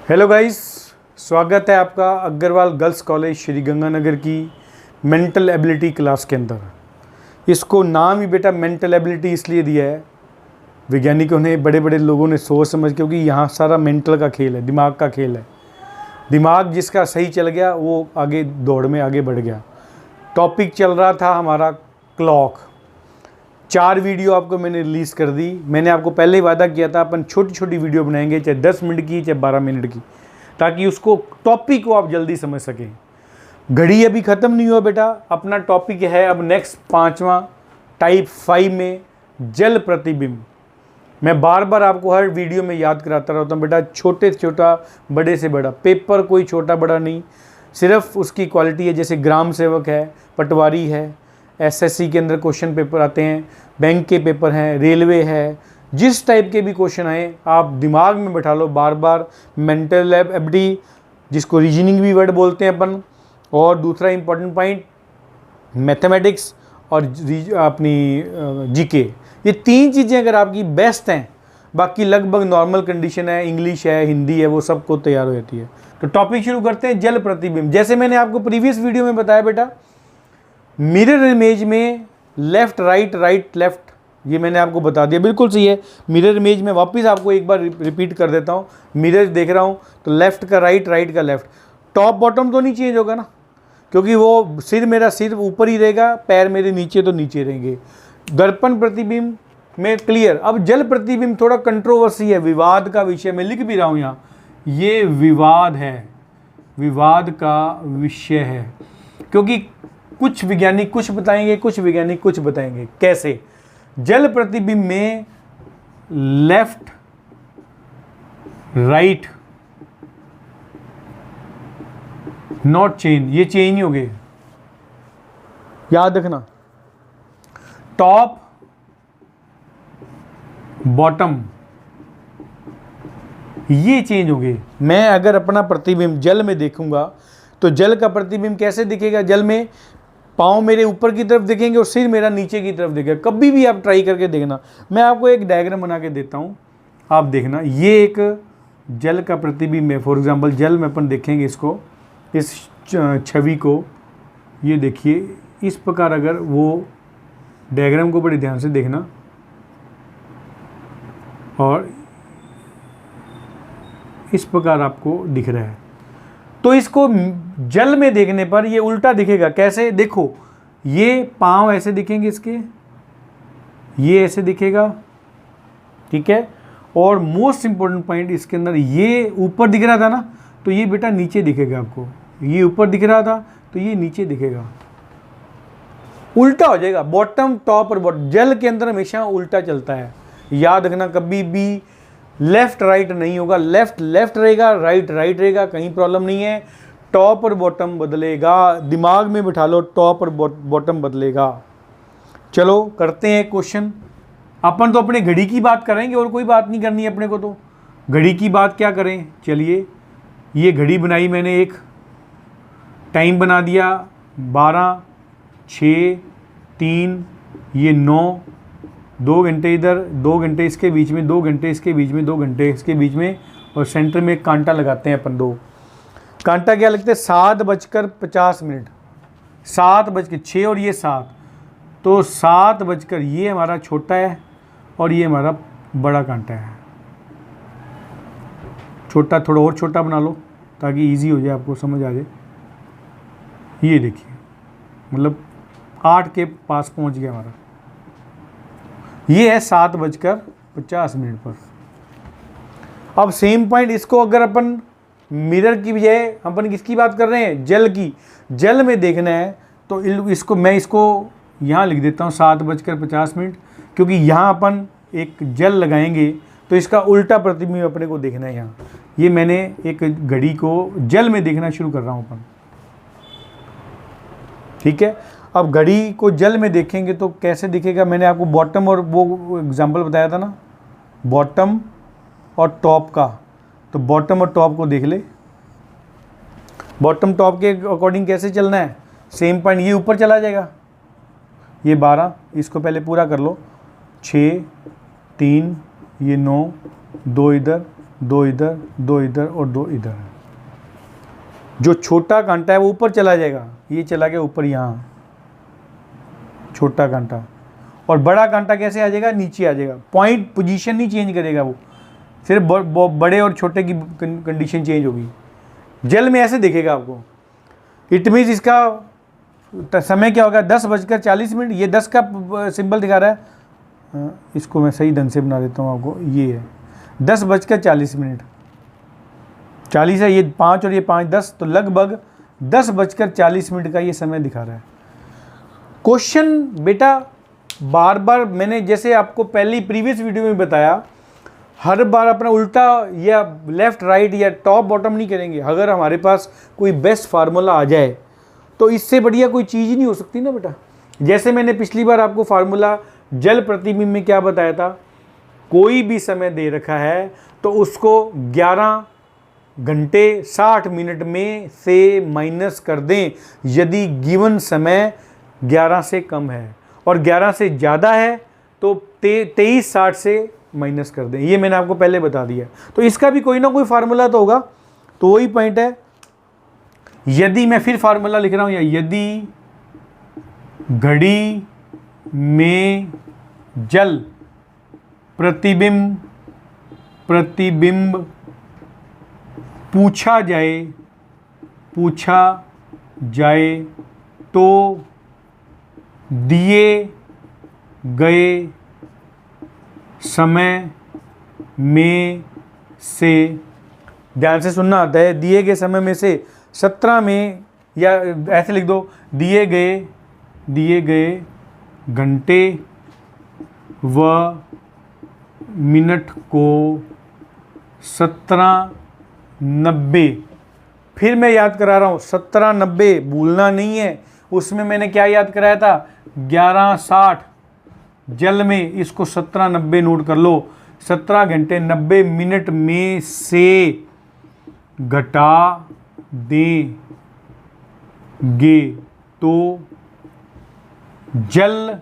Hello guys, स्वागत है आपका अग्रवाल गर्ल्स कॉलेज श्री गंगानगर की मेंटल एबिलिटी क्लास के अंदर। इसको नाम ही बेटा मेंटल एबिलिटी इसलिए दिया है, वैज्ञानिकों ने, बड़े बड़े लोगों ने सोच समझ, क्योंकि यहाँ सारा मेंटल का खेल है, दिमाग का खेल है। दिमाग जिसका सही चल गया वो आगे दौड़ में आगे बढ़ गया। टॉपिक चल रहा था हमारा क्लॉक। 4 वीडियो आपको मैंने रिलीज़ कर दी। मैंने आपको पहले ही वादा किया था अपन छोटी छोटी वीडियो बनाएंगे, चाहे 10 मिनट की चाहे 12 मिनट की, ताकि उसको टॉपिक को आप जल्दी समझ सकें। घड़ी अभी ख़त्म नहीं हुआ बेटा, अपना टॉपिक है अब नेक्स्ट 5वां टाइप 5 में जल प्रतिबिंब। मैं बार बार आपको हर वीडियो में याद कराता रहता हूँ बेटा, छोटे से छोटा बड़े से बड़ा पेपर, कोई छोटा बड़ा नहीं, सिर्फ उसकी क्वालिटी है। जैसे ग्राम सेवक है, पटवारी है, एसएससी के अंदर क्वेश्चन पेपर आते हैं, बैंक के पेपर हैं, रेलवे है, जिस टाइप के भी क्वेश्चन आए आप दिमाग में बैठा लो बार बार। मेंटल एबिलिटी, जिसको रीजनिंग भी वर्ड बोलते हैं अपन, और दूसरा इंपॉर्टेंट पॉइंट मैथमेटिक्स और अपनी जीके। ये 3 चीज़ें अगर आपकी बेस्ट हैं, बाकी लगभग नॉर्मल कंडीशन है, इंग्लिश है, हिंदी है, वो सबको तैयार हो जाती है। तो टॉपिक शुरू करते हैं, जल प्रतिबिंब। जैसे मैंने आपको प्रीवियस वीडियो में बताया बेटा, मिरर इमेज में लेफ्ट राइट राइट लेफ्ट, ये मैंने आपको बता दिया, बिल्कुल सही है। मिरर इमेज में वापस आपको एक बार रिपीट कर देता हूँ। मिरर देख रहा हूँ तो लेफ्ट का राइट, राइट का लेफ्ट। टॉप बॉटम तो नहीं चेंज होगा ना, क्योंकि वो मेरा सिर ऊपर ही रहेगा, पैर मेरे नीचे तो नीचे रहेंगे। दर्पण प्रतिबिंब में क्लियर। अब जल प्रतिबिंब थोड़ा कंट्रोवर्सी है, विवाद का विषय, मैं लिख भी रहा हूँ यहाँ, ये विवाद है, विवाद का विषय है, क्योंकि कुछ वैज्ञानिक कुछ बताएंगे, कुछ वैज्ञानिक कुछ बताएंगे। कैसे? जल प्रतिबिंब में लेफ्ट राइट नॉट चेंज, ये चेंज ही हो गए, याद रखना। टॉप बॉटम ये चेंज हो गए। मैं अगर अपना प्रतिबिंब जल में देखूंगा तो जल का प्रतिबिंब कैसे दिखेगा? जल में पाँव मेरे ऊपर की तरफ दिखेंगे और सिर मेरा नीचे की तरफ दिखेगा। कभी भी आप ट्राई करके देखना। मैं आपको एक डायग्राम बना के देता हूँ, आप देखना। ये एक जल का प्रतिबिंब है। फॉर एग्जांपल जल में अपन देखेंगे इसको, इस छवि को, ये देखिए इस प्रकार। अगर वो डायग्राम को बड़े ध्यान से देखना, और इस प्रकार आपको दिख रहा है, तो इसको जल में देखने पर ये उल्टा दिखेगा। कैसे? देखो, ये पांव ऐसे दिखेंगे इसके, ये ऐसे दिखेगा, ठीक है। और मोस्ट इंपॉर्टेंट पॉइंट इसके अंदर, ये ऊपर दिख रहा था ना, तो ये बेटा नीचे दिखेगा आपको। ये ऊपर दिख रहा था तो ये नीचे दिखेगा, उल्टा हो जाएगा। बॉटम टॉप और बॉटम, जल के अंदर हमेशा उल्टा चलता है, याद रखना। कभी भी लेफ्ट राइट नहीं होगा, लेफ्ट लेफ्ट रहेगा, राइट राइट रहेगा, कहीं प्रॉब्लम नहीं है। टॉप और बॉटम बदलेगा, दिमाग में बिठा लो, टॉप और बॉटम बदलेगा। चलो करते हैं क्वेश्चन। अपन तो अपने घड़ी की बात करेंगे और कोई बात नहीं करनी है अपने को, तो घड़ी की बात क्या करें। चलिए, ये घड़ी बनाई मैंने, एक टाइम बना दिया 12, 6, 3, ये 9, 2 घंटे इधर, 2 घंटे इसके बीच में, 2 घंटे इसके बीच में, 2 घंटे इसके बीच में, और सेंटर में एक कांटा लगाते हैं अपन। 2 कांटा क्या लगते हैं? 7:50, 7:06 और ये 7, तो 7 ये हमारा छोटा है और ये हमारा बड़ा कांटा है। छोटा थोड़ा और छोटा बना लो ताकि इजी हो जाए, आपको समझ आ जाए। ये देखिए, मतलब 8 के पास पहुंच गया हमारा। ये है 7:50 पर। अब सेम पॉइंट, इसको अगर अपन मिरर की बजाय अपन किसकी बात कर रहे हैं? जल की। जल में देखना है तो इसको मैं यहाँ लिख देता हूँ 7:50, क्योंकि यहाँ अपन एक जल लगाएंगे तो इसका उल्टा प्रतिबिंब अपने को देखना है यहाँ। ये मैंने एक घड़ी को जल में देखना शुरू कर रहा हूँ अपन, ठीक है। अब घड़ी को जल में देखेंगे तो कैसे दिखेगा? मैंने आपको बॉटम और वो एग्जांपल बताया था ना, बॉटम और टॉप का। तो बॉटम और टॉप को देख ले, बॉटम टॉप के अकॉर्डिंग कैसे चलना है? सेम पॉइंट, ये ऊपर चला जाएगा, ये 12, इसको पहले पूरा कर लो, 6, 3, ये 9, 2 इधर, 2 इधर, 2 इधर और 2 इधर। जो छोटा कांटा है वो ऊपर चला जाएगा, ये चला गया ऊपर यहाँ, छोटा कांटा। और बड़ा कांटा कैसे आ जाएगा, नीचे आ जाएगा। पॉइंट पोजीशन नहीं चेंज करेगा वो, सिर्फ बड़े और छोटे की कंडीशन चेंज होगी। जल में ऐसे दिखेगा आपको। इट मीन्स इसका समय क्या होगा, 10:40। ये 10 का सिंबल दिखा रहा है, इसको मैं सही ढंग से बना देता हूँ आपको। ये है 10:40। 40 है, ये 5 और ये 5 10, तो लगभग 10:40 का ये समय दिखा रहा है। क्वेश्चन बेटा बार बार मैंने जैसे आपको पहली प्रीवियस वीडियो में बताया, हर बार अपना उल्टा या लेफ़्ट राइट या टॉप बॉटम नहीं करेंगे। अगर हमारे पास कोई बेस्ट फार्मूला आ जाए तो इससे बढ़िया कोई चीज़ ही नहीं हो सकती ना बेटा। जैसे मैंने पिछली बार आपको फार्मूला जल प्रतिबिंब में क्या बताया था, कोई भी समय दे रखा है तो उसको 11 घंटे 60 मिनट में से माइनस कर दें यदि गिवन समय 11 से कम है, और 11 से ज़्यादा है तो 23:60 से माइनस कर दें। ये मैंने आपको पहले बता दिया। तो इसका भी कोई ना कोई फार्मूला तो होगा। तो वही पॉइंट है, यदि मैं फिर फार्मूला लिख रहा हूँ, या यदि घड़ी में जल प्रतिबिंब पूछा जाए तो दिए गए समय में से, ध्यान से सुनना आता है, दिए गए समय में से 17 में, या ऐसे लिख दो, दिए गए घंटे व मिनट को 17:90। फिर मैं याद करा रहा हूँ, 17:90 भूलना नहीं है। उसमें मैंने क्या याद कराया था, 11:60 जल में, इसको 17:90 नोट कर लो। 17 घंटे 90 मिनट में से घटा देंगे तो जल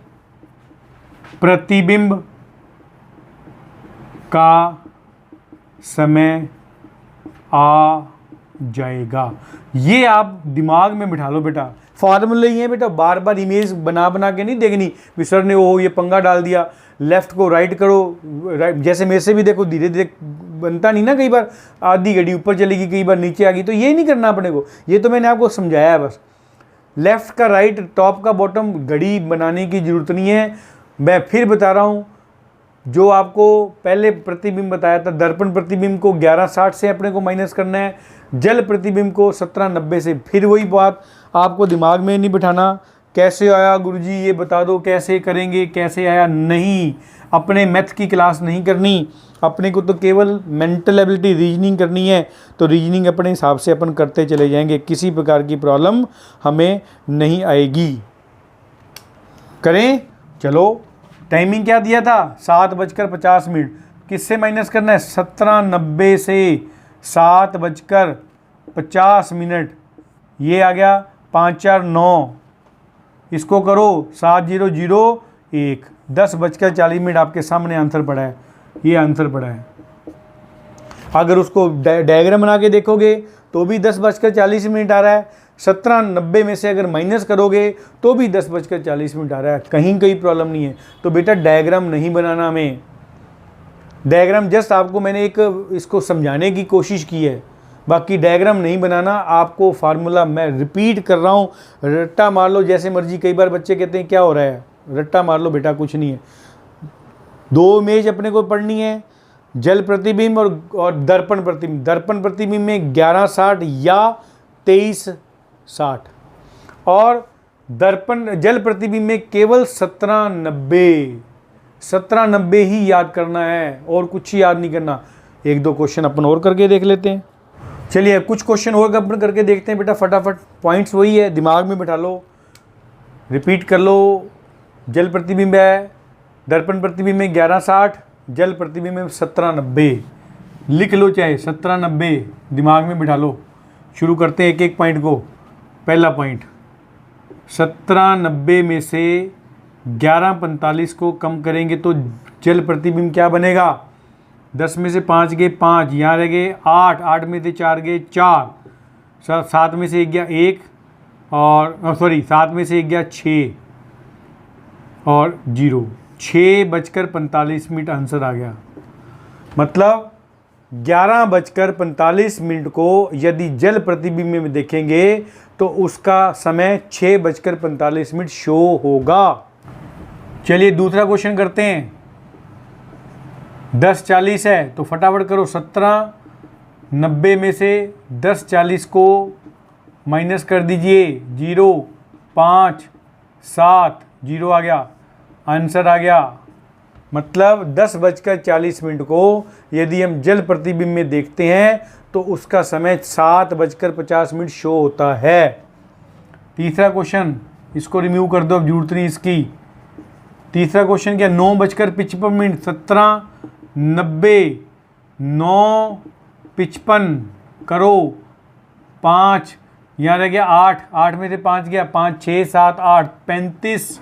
प्रतिबिंब का समय आ जाएगा। ये आप दिमाग में बिठा लो बेटा। फार्मूले ही है बेटा, बार बार इमेज बना बना के नहीं देखनी कि सर ने वो ये पंगा डाल दिया, लेफ्ट को राइट करो, राइट। जैसे मेरे से भी देखो धीरे धीरे बनता नहीं ना, कई बार आधी घड़ी ऊपर चलेगी, कई बार नीचे आ गई, तो ये नहीं करना अपने को। ये तो मैंने आपको समझाया है बस। लेफ्ट का राइट, टॉप का बॉटम घड़ी बनाने की ज़रूरत नहीं है। मैं फिर बता रहा हूँ, जो आपको पहले प्रतिबिंब बताया था, दर्पण प्रतिबिंब को 11:60 से अपने को माइनस करना है, जल प्रतिबिंब को 17:90 से। फिर वही बात, आपको दिमाग में नहीं बिठाना कैसे आया गुरुजी ये बता दो, कैसे करेंगे, कैसे आया, नहीं। अपने मैथ की क्लास नहीं करनी, अपने को तो केवल मेंटल एबिलिटी रीजनिंग करनी है। तो रीजनिंग अपने हिसाब से अपन करते चले जाएंगे, किसी प्रकार की प्रॉब्लम हमें नहीं आएगी। करें, चलो। टाइमिंग क्या दिया था, 7:50। किससे माइनस करना है, 17:90 से 7:50। ये आ गया 5×4 9, इसको करो 7:001। 10:40 आपके सामने आंसर पड़ा है, ये आंसर पड़ा है। अगर उसको डायग्राम बना के देखोगे तो भी 10:40 आ रहा है। 17:90 में से अगर माइनस करोगे तो भी 10:40 आ रहा है, कहीं कोई प्रॉब्लम नहीं है। तो बेटा डायग्राम नहीं बनाना हमें। डायग्राम जस्ट आपको मैंने एक इसको समझाने की कोशिश की है, बाकी डायग्राम नहीं बनाना। आपको फार्मूला मैं रिपीट कर रहा हूँ, रट्टा मार लो जैसे मर्जी। कई बार बच्चे कहते हैं क्या हो रहा है, रट्टा मार लो बेटा, कुछ नहीं है। 2 इमेज अपने को पढ़नी है, जल प्रतिबिंब और दर्पण प्रतिबिंब। दर्पण प्रतिबिंब में 11:60 या 23:60, और दर्पण जल प्रतिबिंब में केवल 17:90 ही याद करना है, और कुछ ही याद नहीं करना। 1-2 क्वेश्चन अपन और करके देख लेते हैं। चलिए कुछ क्वेश्चन और अपन करके देखते हैं बेटा, फटाफट। पॉइंट्स वही है, दिमाग में बिठा लो, रिपीट कर लो। जल प्रतिबिंब है, दर्पण प्रतिबिंब में 11:60, जल प्रतिबिंब में 17:90। लिख लो चाहे 17:90, दिमाग में बिठा लो। शुरू करते हैं एक एक पॉइंट को। पहला पॉइंट, 17:90 में से 11:45 को कम करेंगे तो जल प्रतिबिंब क्या बनेगा, 10 में से 5 गए 5, यहाँ रह गए 8, 8 में से 4 गए 4, 7 में से 1 गया 1 और सॉरी 7 में से 1 गया 6 और 0, 6:45 आंसर आ गया। मतलब 11:45 को यदि जल प्रतिबिंब में देखेंगे तो उसका समय 6:45 शो होगा। चलिए दूसरा क्वेश्चन करते हैं। 10:40 है तो फटाफट करो, 17 90 में से 10:40 को माइनस कर दीजिए, 0 5 7, 0 आ गया, आंसर आ गया। मतलब 10:40 को यदि हम जल प्रतिबिंब में देखते हैं तो उसका समय 7:50 शो होता है। तीसरा क्वेश्चन, इसको रिमूव कर दो, अब जरूरत नहीं इसकी। तीसरा क्वेश्चन क्या, 9:55, 17 90 9:55 करो, 5 यहाँ रह गया 8, 8 में से 5 गया 5 6 7 8 35,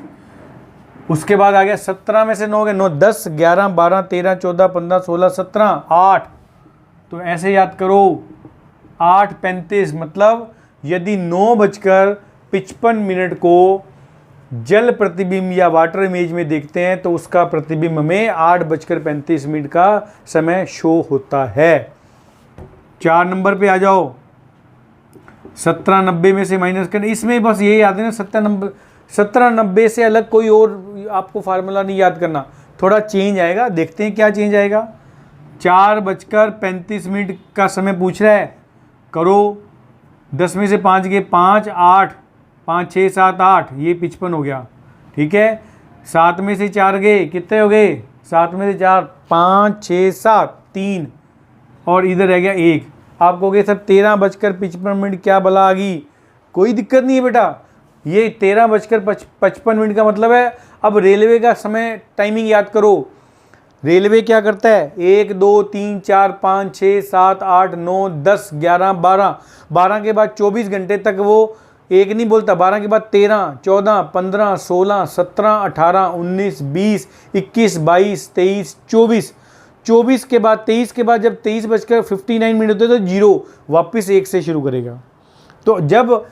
उसके बाद आ गया 17 में से 9 गए 9 10 11 12 13 14 15 16 17 8, तो ऐसे याद करो 8:35। मतलब यदि 9:55 को जल प्रतिबिंब या वाटर इमेज में देखते हैं तो उसका प्रतिबिंब में 8:35 का समय शो होता है। 4 नंबर पे आ जाओ, 17 90 में से माइनस करना, इसमें बस ये याद है ना, 17 90 से अलग कोई और आपको फार्मूला नहीं याद करना, थोड़ा चेंज आएगा, देखते हैं क्या चेंज आएगा। 4:35 का समय पूछ रहा है, करो 10 में से 5 गए 5 8 5 6 7 8, ये 55 हो गया, ठीक है। 7 में से 4 गए, कितने हो गए, 7 में से 4 5 6 7 3 और इधर रह गया 1। आप कहोगे सर 13:55 क्या भला आ गई, कोई दिक्कत नहीं है बेटा, ये 13:55 का मतलब है। अब रेलवे का समय टाइमिंग याद करो, रेलवे क्या करता है, 1 2 3 4 5 6 7 8 9 10 11 12, 12 के बाद 24 घंटे तक वो एक नहीं बोलता, 12 के बाद 13 14 15 16 17 18 19 20 21 22 23 24, 24 के बाद 23 के बाद जब 23:59 होते तो 0 वापस 1 से शुरू करेगा। तो जब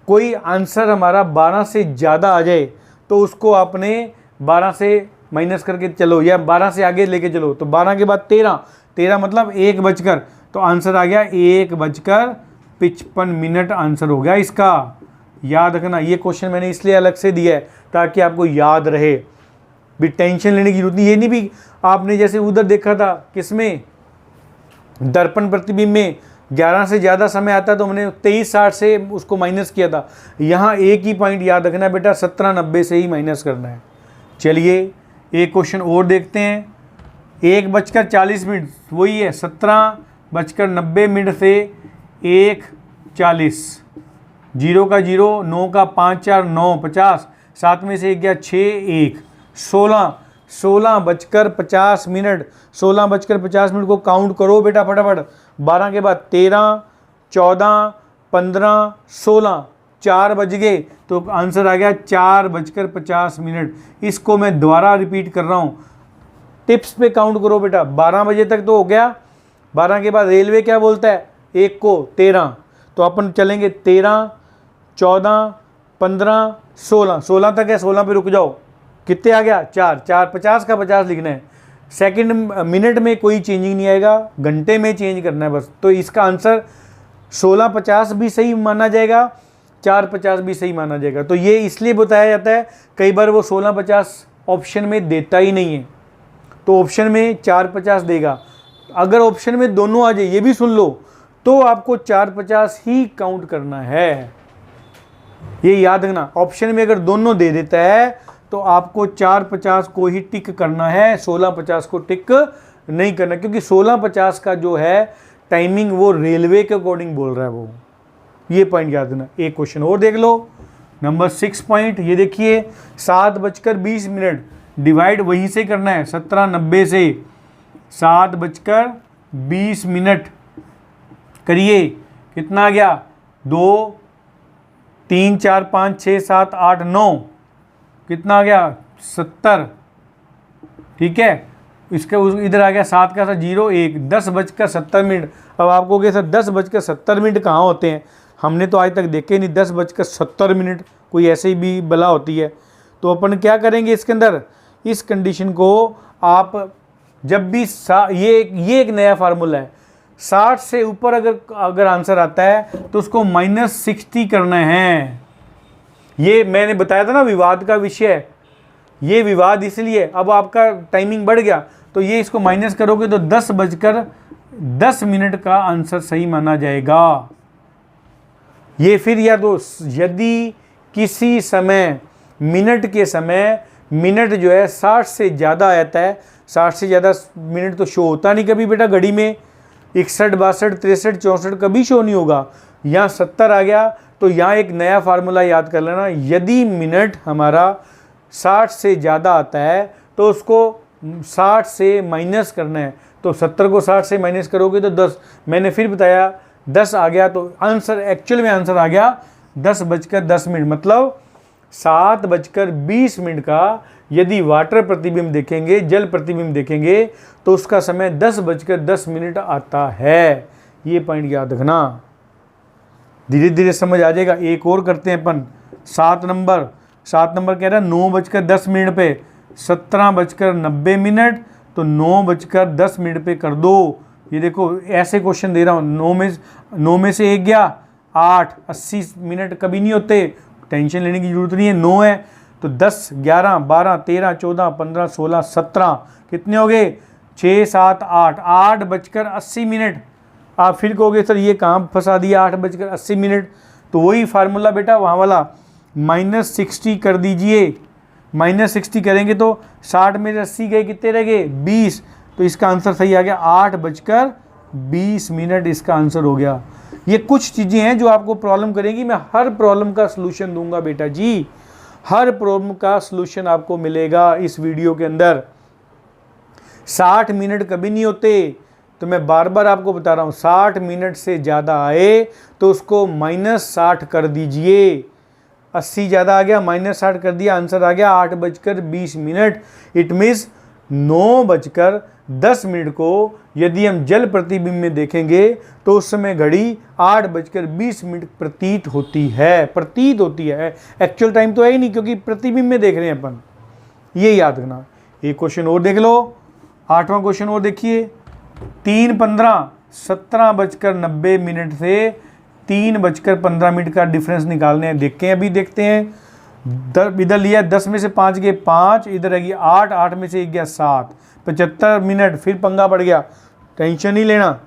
कोई आंसर हमारा 12 से ज़्यादा आ जाए तो उसको आपने 12 से माइनस करके चलो या 12 से आगे लेके चलो, तो 12 के बाद 13 मतलब 1 बजकर, तो आंसर आ गया 1:55 आंसर हो गया इसका। याद रखना, ये क्वेश्चन मैंने इसलिए अलग से दिया है ताकि आपको याद रहे, भी टेंशन लेने की जरूरत नहीं। ये नहीं भी आपने जैसे उधर देखा था किसमें, दर्पण प्रतिबिंब में 11 से ज़्यादा समय आता तो हमने 23:60 से उसको माइनस किया था। यहाँ एक ही पॉइंट याद रखना है बेटा, 17:90 से ही माइनस करना है। चलिए एक क्वेश्चन और देखते हैं। 1:40 वही है, 17:90 से 1:40, 0 का 0 9 का 5 4 9 50, 7 में से 1 गया 6 1 16, 16:50, 16:50 को काउंट करो बेटा फटाफट। 12 के बाद 13 14 15 16, 4 बज गए तो आंसर आ गया 4:50। इसको मैं दोबारा रिपीट कर रहा हूँ, टिप्स पे काउंट करो बेटा। 12 बजे तक तो हो गया, 12 के बाद रेलवे क्या बोलता है, 1 को 13, तो अपन चलेंगे 13 14 15 16, 16 तक है, 16 पे रुक जाओ, कितने आ गया 4 4, 50 का 50 लिखना है। सेकंड मिनट में कोई चेंजिंग नहीं आएगा, घंटे में चेंज करना है बस। तो इसका आंसर 16:50 भी सही माना जाएगा, 4:50 भी सही माना जाएगा। तो ये इसलिए बताया जाता है, कई बार वो 16:50 ऑप्शन में देता ही नहीं है, तो ऑप्शन में 4:50 देगा। अगर ऑप्शन में दोनों आ जाए, ये भी सुन लो, तो आपको 4:50 ही काउंट करना है, ये याद रखना। ऑप्शन में अगर दोनों दे देता है तो आपको 4:50 को ही टिक करना है, 16:50 को टिक नहीं करना, क्योंकि 16:50 का जो है टाइमिंग वो रेलवे के अकॉर्डिंग बोल रहा है वो, ये पॉइंट याद रखना। एक क्वेश्चन और देख लो, नंबर 6 पॉइंट, ये देखिए 7:20 डिवाइड वहीं से करना है, 17:90 से 7:20 करिए, कितना आ गया 2 3 4 5 6 7 8 9, कितना आ गया 70, ठीक है। इसका इधर आ गया 7 का 01, 10:70। अब आपको कहोगे सर 10:70 कहाँ होते हैं, हमने तो आज तक देखे नहीं 10:70 कोई ऐसे ही भी बला होती है। तो अपन क्या करेंगे इसके अंदर, इस कंडीशन को आप जब भी ये एक नया फार्मूला है, 60 से ऊपर अगर आंसर आता है तो उसको -60 करना है। ये मैंने बताया था ना विवाद का विषय, ये विवाद इसलिए, अब आपका टाइमिंग बढ़ गया तो ये इसको माइनस करोगे तो 10:10 का आंसर सही माना जाएगा। ये फिर या तो यदि किसी समय मिनट के समय मिनट जो है 60 से ज़्यादा आता है, 60 से ज़्यादा मिनट तो शो होता नहीं कभी बेटा घड़ी में, 61, 62, 63, 64 कभी शो नहीं होगा। यहाँ 70 आ गया तो यहाँ एक नया फार्मूला याद कर लेना, यदि मिनट हमारा 60 से ज़्यादा आता है तो उसको 60 से माइनस करना है। तो 70 को 60 से माइनस करोगे तो 10, मैंने फिर बताया 10 आ गया तो आंसर एक्चुअल में आंसर आ गया 10:10, मतलब 7:20 का यदि वाटर प्रतिबिंब देखेंगे, जल प्रतिबिंब देखेंगे तो उसका समय 10:10 आता है। ये पॉइंट याद रखना, धीरे धीरे समझ आ जाएगा। एक और करते हैं अपन, 7 नंबर कह रहा है 9:10 पे 17:90, तो 9:10 पे कर दो। ये देखो ऐसे क्वेश्चन दे रहा हूँ, 9 में से 1 गया 8, 80 मिनट कभी नहीं होते, टेंशन लेने की जरूरत नहीं है। 9 है तो 10, 11, 12, 13, 14, 15, 16, 17 कितने हो गए, 6, 7, 8, 8:80। आप फिर कहोगे सर ये कहाँ फंसा दिया 8:80, तो वही फार्मूला बेटा वहाँ वाला, -60 कर दीजिए। -60 करेंगे तो 60 में 80 गए, कितने रह गए 20, तो इसका आंसर सही आ गया 8:20 इसका आंसर हो गया। ये कुछ चीज़ें हैं जो आपको प्रॉब्लम करेंगी, मैं हर प्रॉब्लम का सलूशन दूंगा बेटा जी, हर प्रॉब्लम का सलूशन आपको मिलेगा इस वीडियो के अंदर। 60 मिनट कभी नहीं होते, तो मैं बार बार आपको बता रहा हूँ 60 मिनट से ज़्यादा आए तो उसको -60 कर दीजिए। 80 ज़्यादा आ गया, -60 कर दिया, आंसर आ गया 8:20। इट मीन्स 9:10 को यदि हम जल प्रतिबिंब में देखेंगे तो उस समय घड़ी 8:20 प्रतीत होती है, एक्चुअल टाइम तो है ही नहीं क्योंकि प्रतिबिंब में देख रहे हैं अपन। ये याद रखना। एक क्वेश्चन और देख लो, 8वां क्वेश्चन और देखिए, 3:15, 17:90 से 3:15 का डिफरेंस निकालने हैं। देखते हैं इधर लिया 10 में से 5 गए 5, इधर रहेगी 8, 8 में से 1 गया 7, 75 मिनट। फिर पंगा पड़ गया, टेंशन नहीं लेना,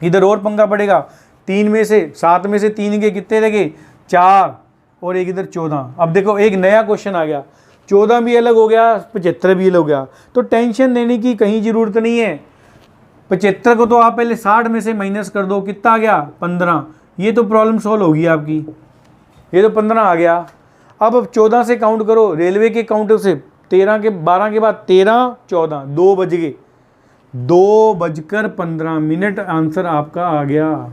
इधर और पंगा पड़ेगा। 3 में से 7 में से 3 गए, कितने रह गए 4, और एक इधर 14। अब देखो एक नया क्वेश्चन आ गया, 14 भी अलग हो गया, 75 भी अलग हो गया, तो टेंशन लेने की कहीं ज़रूरत नहीं है। 75 को तो आप पहले 60 में से माइनस कर दो, कितना आ गया 15, ये तो प्रॉब्लम सॉल्व होगी आपकी, ये तो 15 आ गया। अब 14 से काउंट करो, रेलवे के काउंटर से 13 के 12 के बाद 13, 14, 2 बज गए, 2:15 आंसर आपका आ गया।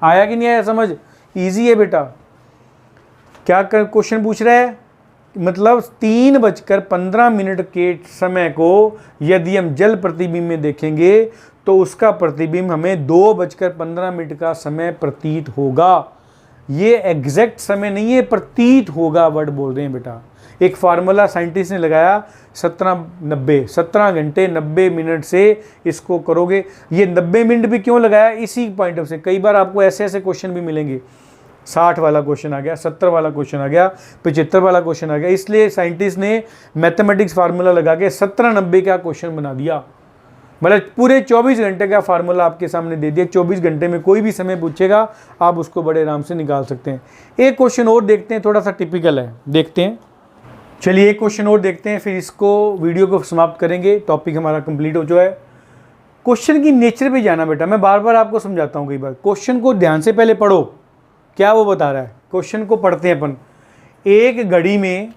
आया कि नहीं आया समझ? इजी है बेटा। क्या क्वेश्चन पूछ रहा है, मतलब 3:15 के समय को यदि हम जल प्रतिबिंब में देखेंगे तो उसका प्रतिबिंब हमें 2:15 का समय प्रतीत होगा। ये एग्जैक्ट समय नहीं है, प्रतीत होगा वर्ड बोल रहे हैं बेटा। एक फार्मूला साइंटिस्ट ने लगाया 17 घंटे 90 मिनट से इसको करोगे। ये 90 मिनट भी क्यों लगाया, इसी पॉइंट ऑफ से कई बार आपको ऐसे ऐसे क्वेश्चन भी मिलेंगे। 60 वाला क्वेश्चन आ गया, 70 वाला क्वेश्चन आ गया, 75 वाला क्वेश्चन आ गया, इसलिए साइंटिस्ट ने मैथमेटिक्स फार्मूला लगा के 17-90 का क्वेश्चन बना दिया। मतलब पूरे 24 घंटे का फार्मूला आपके सामने दे दिया। 24 घंटे में कोई भी समय पूछेगा आप उसको बड़े आराम से निकाल सकते हैं। एक क्वेश्चन और देखते हैं, थोड़ा सा टिपिकल है, देखते हैं। चलिए एक क्वेश्चन और देखते हैं, फिर इसको वीडियो को समाप्त करेंगे। टॉपिक हमारा कंप्लीट हो चुका है। क्वेश्चन की नेचर पे जाना बेटा, मैं बार बार आपको समझाता हूँ कई बार। क्वेश्चन को ध्यान से पहले पढ़ो, क्या वो बता रहा है। क्वेश्चन को पढ़ते हैं अपन। एक घड़ी में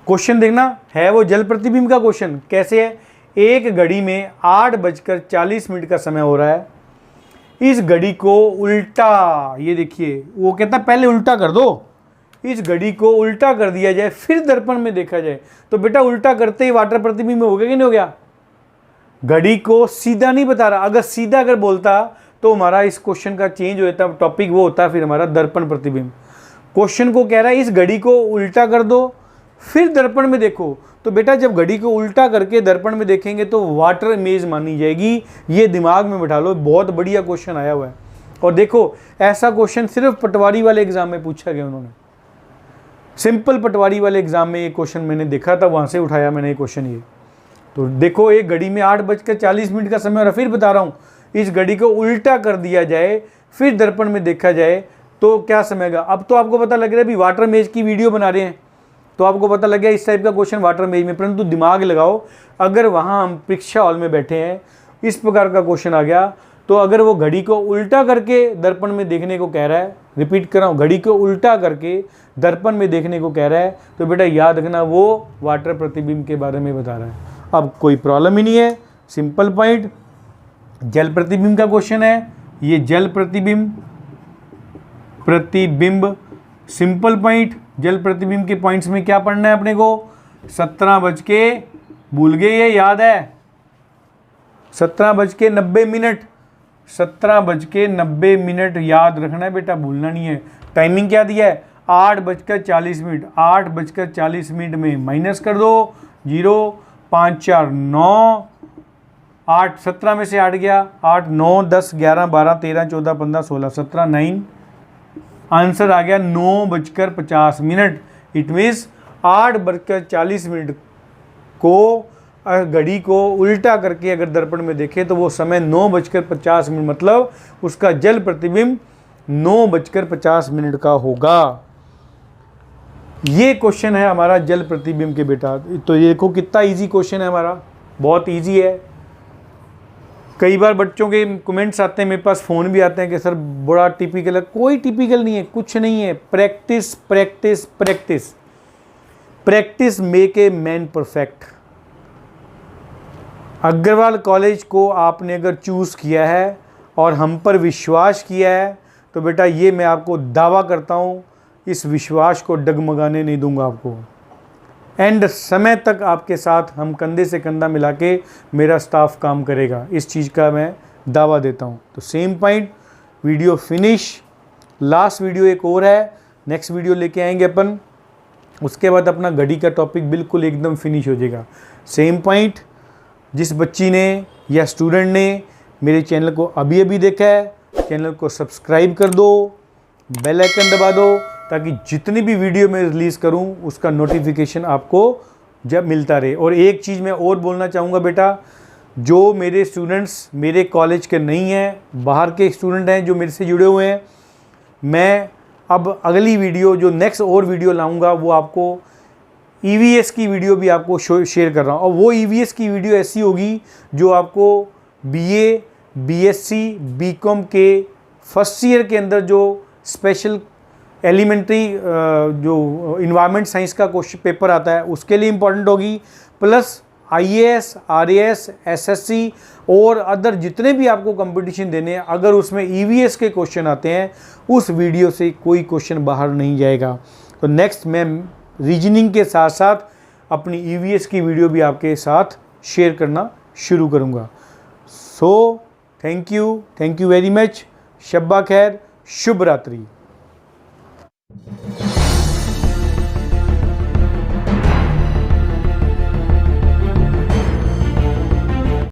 क्वेश्चन देखना है वो जल प्रतिबिंब का क्वेश्चन। कैसे है, एक घड़ी में 8:40 का समय हो रहा है। इस घड़ी को उल्टा, ये देखिए वो कहता है पहले उल्टा कर दो, इस घड़ी को उल्टा कर दिया जाए फिर दर्पण में देखा जाए। तो बेटा उल्टा करते ही वाटर प्रतिबिंब हो गया कि नहीं हो गया, घड़ी को सीधा नहीं बता रहा, अगर सीधा अगर बोलता तो हमारा इस क्वेश्चन का चेंज हो जाता, टॉपिक वो होता फिर हमारा दर्पण प्रतिबिंब। क्वेश्चन को कह रहा है इस घड़ी को उल्टा कर दो फिर दर्पण में देखो, तो बेटा जब घड़ी को उल्टा करके दर्पण में देखेंगे तो वाटर इमेज मानी जाएगी। ये दिमाग में बिठा लो, बहुत बढ़िया क्वेश्चन आया हुआ है। और देखो ऐसा क्वेश्चन सिर्फ पटवारी वाले एग्जाम में पूछा गया, उन्होंने सिंपल पटवारी वाले एग्जाम में ये क्वेश्चन मैंने देखा था, वहाँ से उठाया मैंने ये क्वेश्चन। ये तो देखो एक घड़ी में 8:40 का समय, और फिर बता रहा हूँ इस घड़ी को उल्टा कर दिया जाए फिर दर्पण में देखा जाए तो क्या समय का। अब तो आपको पता लग रहा है भी वाटर मेज की वीडियो बना रहे हैं तो आपको पता लग गया इस टाइप का क्वेश्चन वाटर मेज में, परंतु दिमाग लगाओ अगर वहाँ हम परीक्षा हॉल में बैठे हैं इस प्रकार का क्वेश्चन आ गया तो अगर वो घड़ी को उल्टा करके दर्पण में देखने को कह रहा है, रिपीट कर रहा हूँ, घड़ी को उल्टा करके दर्पण में देखने को कह रहा है तो बेटा याद रखना वो वाटर प्रतिबिंब के बारे में बता रहा है। अब कोई प्रॉब्लम ही नहीं है, सिंपल पॉइंट। जल प्रतिबिंब का क्वेश्चन है, ये जल प्रतिबिंब सिंपल पॉइंट। जल प्रतिबिंब के पॉइंट्स में क्या पढ़ना है अपने को, 17 बज के भूल गए, ये याद है 17:90, 17:90 याद रखना है बेटा, भूलना नहीं है। टाइमिंग क्या दिया है 8:40, 8:40 में माइनस कर दो 0, 5 4 9, 8 17 में से 8 गया, 8 9 10 11 12 13 14 15 16 17 9, आंसर आ गया 9:50। इट मीन्स 8:40 को घड़ी को उल्टा करके अगर दर्पण में देखे तो वो समय 9:50, मतलब उसका जल प्रतिबिंब 9:50 का होगा। ये क्वेश्चन है हमारा जल प्रतिबिंब के बेटा। तो ये देखो कितना इजी क्वेश्चन है हमारा, बहुत इजी है। कई बार बच्चों के कमेंट्स आते हैं, मेरे पास फ़ोन भी आते हैं कि सर बड़ा टिपिकल है। कोई टिपिकल नहीं है, कुछ नहीं है। Practice practice practice, practice make a man perfect. Agarwal college को आपने अगर चूज़ किया है और हम पर विश्वास किया है तो बेटा ये मैं आपको दावा करता हूँ इस विश्वास को डगमगाने नहीं दूंगा आपको। एंड समय तक आपके साथ हम कंधे से कंधा मिला के मेरा स्टाफ काम करेगा, इस चीज़ का मैं दावा देता हूँ। तो same point, video finish. Last video एक और है, नेक्स्ट वीडियो लेके आएंगे अपन, उसके बाद अपना घड़ी का टॉपिक बिल्कुल एकदम फिनिश हो जाएगा। सेम पॉइंट, जिस बच्ची ने या स्टूडेंट ने मेरे चैनल को अभी अभी देखा है, चैनल को सब्सक्राइब कर दो, बेल आइकन दबा दो, ताकि जितनी भी वीडियो मैं रिलीज़ करूं उसका नोटिफिकेशन आपको जब मिलता रहे। और एक चीज़ मैं और बोलना चाहूँगा बेटा, जो मेरे स्टूडेंट्स मेरे कॉलेज के नहीं हैं, बाहर के स्टूडेंट हैं जो मेरे से जुड़े हुए हैं, मैं अब अगली वीडियो जो नेक्स्ट और वीडियो लाऊंगा वो आपको EVS की वीडियो भी आपको शेयर कर रहा हूँ। और वो EVS की वीडियो ऐसी होगी जो आपको BA, BSc, BCom के फर्स्ट ईयर के अंदर जो स्पेशल एलिमेंट्री जो इन्वायरमेंट साइंस का क्वेश्चन पेपर आता है उसके लिए इम्पॉर्टेंट होगी, प्लस IAS, RAS, SSC और अदर जितने भी आपको कंपटीशन देने हैं, अगर उसमें EVS के क्वेश्चन आते हैं उस वीडियो से कोई क्वेश्चन बाहर नहीं जाएगा। तो नेक्स्ट मैं रीजनिंग के साथ साथ अपनी EVS की वीडियो भी आपके साथ शेयर करना शुरू करूँगा। So thank you very much. शब्बा खैर, शुभ रात्रि।